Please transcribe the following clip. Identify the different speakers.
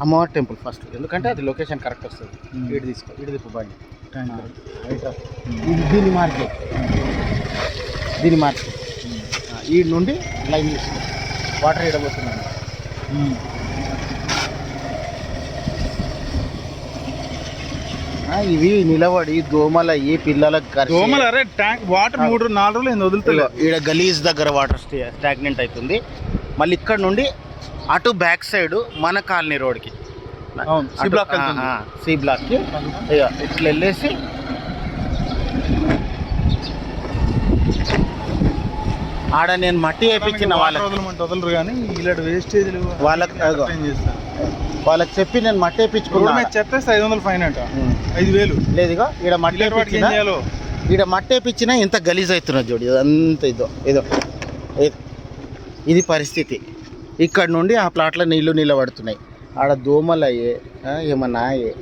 Speaker 1: అమ్మవారి temple first, ఎందుకంటే అది లొకేషన్ కరెక్ట్ వస్తుంది. ఇటు తీసుకో, ఇటు తిప్పు బండి. ఇది దీని మార్కెట్, దీని మార్కెట్. ఈ నుండి లైన్ తీసుకో, వాటర్ ఇడబోతున్నాను. ఇవి నిలబడి దోమల ఈ పిల్లలకు
Speaker 2: దోమలు. అరే ట్యాంక్ వాటర్ 3-4 రోజులు వదులుతాయి.
Speaker 1: ఈడ గలీజ్ దగ్గర వాటర్ స్టాగ్నెంట్ అవుతుంది. మళ్ళీ ఇక్కడ నుండి అటు బ్యాక్ సైడ్ మన కాలనీ రోడ్కి సి బ్లాక్కి ఇట్లా వెళ్ళేసి ఆడ నేను మట్టి వేయించిన
Speaker 2: వదలరు కానీ ఇలాంటి వేస్టేజ్లు
Speaker 1: వాళ్ళకి చెప్పి నేను మట్టి వేయించుకున్నా.
Speaker 2: చెప్పేస్తే 500 ఫైన్ అంట. 5,000
Speaker 1: లేదుగా. ఈడ మట్టి వేయించినా ఇంత గలీజ్ అవుతున్నది చూడు. ఇదంతా ఏదో ఇది పరిస్థితి. ఇక్కడ నుండి ఆ ప్లాట్లో నీళ్లు నిలబడుతున్నాయి. ఆడ దోమలు అయ్యే ఏమన్నా అయ్యే